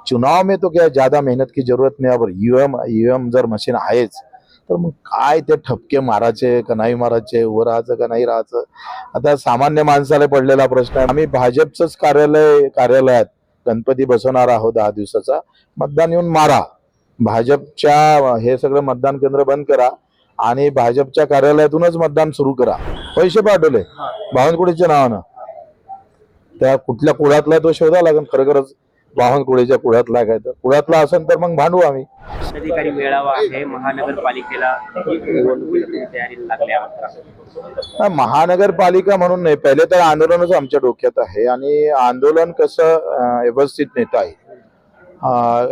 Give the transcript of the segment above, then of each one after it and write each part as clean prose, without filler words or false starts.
चुनाव में तो क्या ज्यादा मेहनत की जरूरत नाही. अब ईव्हीएम जर मशीन आहेच तर मग काय ते ठपके मारायचे का नाही मारायचे, उभं राहायचं का नाही राहायचं. आता सामान्य माणसाला पडलेला प्रश्न आहे. आम्ही भाजपचंच कार्यालयात गणपती बसवणार आहोत 10 दिवसाचा. मतदान येऊन मारा. भाजपच्या हे सगळं मतदान केंद्र बंद करा आणि भाजपच्या कार्यालयातूनच मतदान सुरू करा. पैसे पाठवले बावनकुळेच्या नावानं. त्या कुठल्या कुळातला तो शोधा लागेल. खरंच बावनकुळेच्या कुळातला काय, तर कुळातला असेल तर मग भांडू आम्ही. अधिकारी मेळावा आहे महानगरपालिकेला निवडणुकीची तयारी लागल्या महानगरपालिका म्हणून नाही, पहिले तर आंदोलनच आमच्या डोक्यात आहे आणि आंदोलन कसं व्यवस्थित नेता आहे.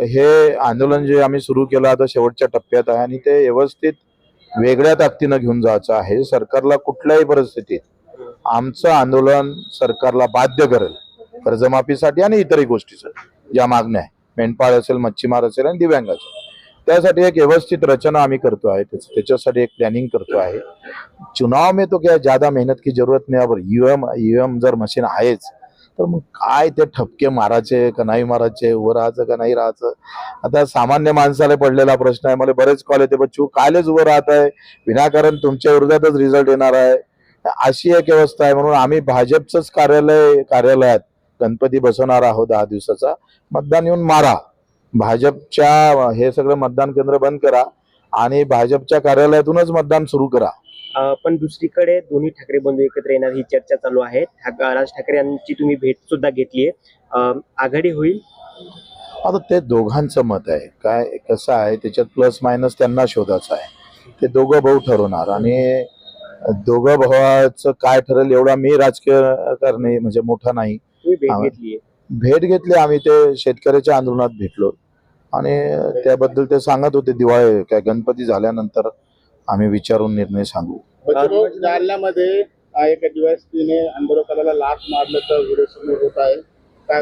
हे आंदोलन जे आम्ही सुरू केलं आता शेवटच्या टप्प्यात आहे आणि ते व्यवस्थित वेगळ्या ताकदीनं घेऊन जायचं आहे. सरकारला कुठल्याही परिस्थितीत आमचं आंदोलन सरकारला बाध्य करेल कर्जमाफीसाठी आणि इतरही गोष्टीसाठी. ज्या मागण्या आहे, मेंढपाळ असेल, मच्छीमार असेल आणि दिव्यांगाचे, त्यासाठी एक व्यवस्थित रचना आम्ही करतो आहे. त्याच्यासाठी एक प्लॅनिंग करतो आहे. चुनाव में तो क्या ज्यादा मेहनत की जरूरत नाही. अब ईव्हीएम जर मशीन आहेच तर मग काय ते ठपके मारायचे का नाही मारायचे, उभं राहायचं का नाही राहायचं. आता सामान्य माणसाला पडलेला प्रश्न आहे. मला बरेच कॉल येते, बच्चू कायलेच उभं राहत आहे, विनाकारण तुमच्या विरोधातच रिझल्ट येणार आहे. अशी एक व्यवस्था आहे. म्हणून आम्ही भाजपचंच कार्यालयात गणपती बसवणार आहोत 10 दिवसाचा. मतदान येऊन मारा. भाजपच्या हे सगळं मतदान केंद्र बंद करा आणि भाजपच्या कार्यालयातूनच मतदान सुरू करा. पण दुसरीकडे दोन्ही ठाकरे बंधू एकत्र येणार ही चर्चा चालू आहे. राज ठाकरे यांची तुम्ही भेट सुद्धा घेतलीये. आघाडी होईल? आता ते दोघांचं मत आहे. काय कसं आहे, त्याच्यात प्लस मायनस त्यांना शोधायचं आहे. ते दोघं भाऊ ठरवणार आणि दोघं भावाचं काय ठरेल एवढा मी राजकीय करणे म्हणजे मोठा नाही. तुम्ही भेट घेतलीये? भेट घेतली आम्ही. ते शेतकऱ्याच्या आंदोलनात भेटलो आणि त्याबद्दल ते सांगत होते दिवाळी काय गणपती झाल्यानंतर आम्ही विचारून निर्णय सांगू. जालन्यामध्ये एका दिवसाने आंदोलकाला लाच मारलं तर व्हिडिओ समोर होत आहे.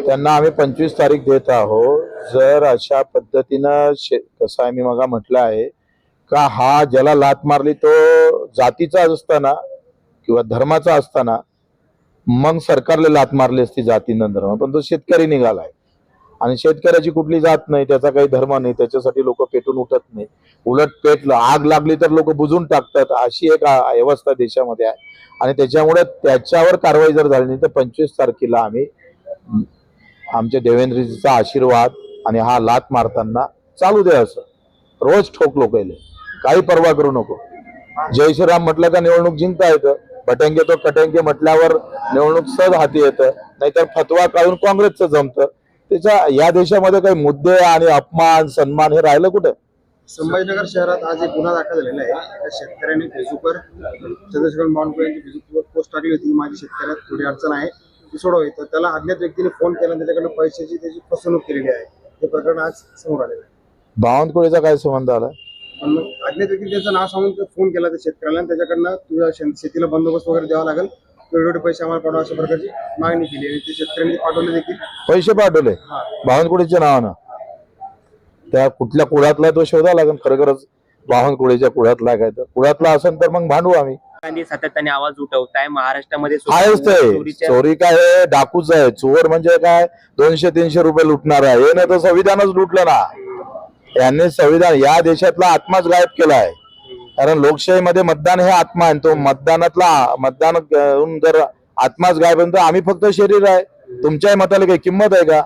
त्यांना आम्ही 25 तारीख देत आहोत. जर अशा पद्धतीनं कसं आहे, मी मग म्हटलं आहे का हा ज्याला लात मारली तो जातीचा असताना किंवा धर्माचा असताना मग सरकारला लात मारली असती जातीनं धर्म, पण तो शेतकरी निघालाय आणि शेतकऱ्याची कुठली जात नाही, त्याचा काही धर्म नाही, त्याच्यासाठी लोक पेटून उठत नाही. उलट पेटलं, आग लागली तर लोक बुजून टाकतात. अशी एक व्यवस्था देशामध्ये आहे आणि त्याच्यामुळे त्याच्यावर कारवाई जर झाली नाही तर 25 तारखेला आम्ही आमच्या देवेंद्रजीचा आशीर्वाद आणि हा लात मारताना चालू दे असं रोज ठोक लोक येले, काही पर्वा करू नको. जय श्रीराम म्हटलं का निवडणूक जिंकता येतं. बटंगे तो कटंगे म्हटल्यावर निवडणूक सहज हाती येतं. नाहीतर फतवा काढून काँग्रेसचं जमतं. त्याच्या या देशामध्ये काही मुद्दे आणि अपमान सन्मान हे राहिलं कुठे. संभाजीनगर शहरात आज एक गुन्हा दाखल झालेला आहे. त्या शेतकऱ्यांनी फेसबुकवर चंद्रशेखर बावनकुळे यांची फेसबुकवर पोस्ट टाकली होती, माझी शेतकऱ्यात थोडी अडचण आहे ती सोडवावी. तर त्याला अज्ञात व्यक्तीने फोन केला आणि त्याच्याकडनं पैशाची त्याची फसवणूक केलेली आहे. हे प्रकरण आज समोर आलेलं आहे. बावनकुळेचा काय संबंध आला? पण मग अज्ञात व्यक्तीने त्याचं नाव सांगून फोन केला त्या शेतकऱ्याला आणि त्याच्याकडनं तुझ्या शेतीला बंदोबस्त वगैरे द्यावा लागेल, एवढे पैसे आम्हाला पाठवा अशा प्रकारची मागणी केली आणि ते शेतकऱ्यांनी पाठवले देखील. पैसे पाठवले बावनकुळेच्या नावानं. त्या कुठल्या कुळातला तो शोधा लागेल. खरंच बावनकुळेच्या कुळातला काय, तर कुळातला असेल तर मग भांडू आम्ही. गांधी सातत्याने आवाज उठवताय महाराष्ट्रामध्ये आहेच ते चोरी काय आहे, डाकूच आहे. चोर म्हणजे काय 200-300 रुपये लुटणार आहे. हे ना तर संविधानच लुटलं ना. यांनी संविधान या देशातला आत्माच गायब केला आहे. कारण लोकशाहीमध्ये मतदान हे आत्मा आहे. तो मतदान जर आत्माच गायब आहे तर आम्ही फक्त शरीर आहे. तुमच्याही मताला काही किंमत आहे का?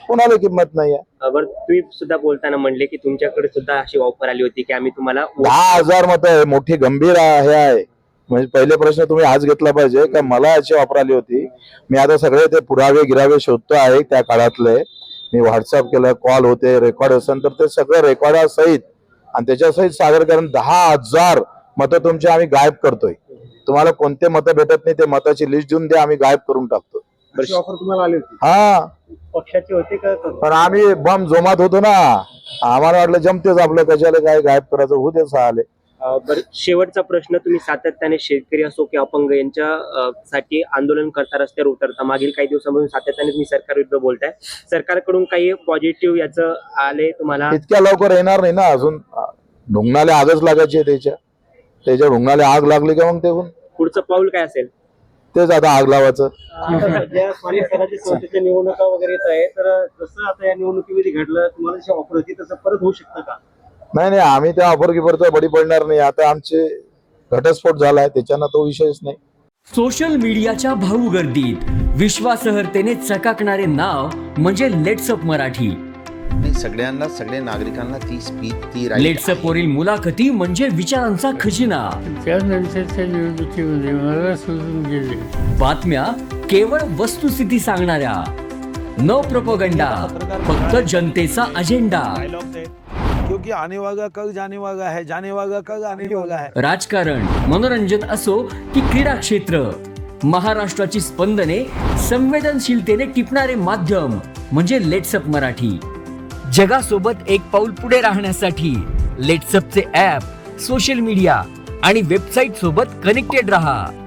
कोणाला किंमत नाही आहे. बरं, तुम्ही सुद्धा बोलताना म्हणले की तुमच्याकडे सुद्धा अशी ऑफर आली होती की आम्ही तुम्हाला 10,000 मतं आहे. मोठी गंभीर हे आहे. म्हणजे पहिले प्रश्न तुम्ही आज घेतला पाहिजे का मला याची ऑफर आली होती. मी आता सगळे ते पुरावे गिरावे शोधतो आहे त्या काळातले. मी व्हॉट्सअप केलं, कॉल होते, रेकॉर्ड असेल तर ते सगळं रेकॉर्डासहित आणि त्याच्यासहित सादर करून 10,000 मतं तुमचे आम्ही गायब करतोय. तुम्हाला कोणते मतं भेटत नाही ते मताची लिस्ट देऊन द्या, आम्ही गायब करून टाकतो. ऑफर तुम्हाला आली होती? हा, पक्षाची होती का? पण आम्ही बम जोमात होतो ना. आम्हाला वाटलं जमतेच आपलं, कशाला काय गायब करायचं, होते आले. बरं, शेवटचा प्रश्न, तुम्ही सातत्याने शेतकरी असो की अपंग यांच्या साठी आंदोलन करता, रस्त्यावर उतरता, मागील काही दिवसांपासून सातत्याने तुम्ही सरकारविरुद्ध बोलताय. सरकारकडून काही पॉझिटिव्ह याचं आले तुम्हाला? इतक्या लवकर येणार नाही ना. अजून ढुंगणाला आगच लागायची आहे. त्याच्या ढुंगणाला आग लागली का मग ते पुढचं पाऊल काय असेल? तेच आता आग लावायचं. आता सध्या स्थानिक स्वराज्य संस्थेच्या निवडणुका वगैरे येत आहे, तर जसं आता या निवडणुकीमध्ये घडलं, तुम्हाला जशी ऑफर होती तसं परत होऊ शकतं का? नाही आम्ही त्या ऑफर गिफरचा बळी पडणार नाही. आता आमचे घटस्फोट झालाय त्याच्यानं तो विषयच नाही. सोशल मीडियाच्या भाऊ गर्दीत विश्वासार्हतेने चकाकणारे नाव म्हणजे लेट्सअप मराठी. सगळ्यांना, सगळ्या नागरिकांना ती स्पीच, ती लेट्सअप वरील मुलाखती म्हणजे विचारांचा खजिना. त्यानंतरच्या निवडणुकीमध्ये मला सोडून गेले. बातम्या केवळ वस्तुस्थिती सांगणाऱ्या, न प्रोपगंडा, फक्त जनतेचा अजेंडा. क्योंकि आने वाला कल जाने वाला है, जाने वाला कल आने वाला है. राजकारण, मनोरंजन असो की क्रीडा क्षेत्र, महाराष्ट्राची स्पंदने संवेदनशीलतेने टिपणारे माध्यम म्हणजे लेट्सअप मराठी. जगासोबत एक पाऊल पुढे राहण्यासाठी लेट्सअपचे ॲप, सोशल मीडिया आणि वेबसाईट सोबत कनेक्टेड रहा.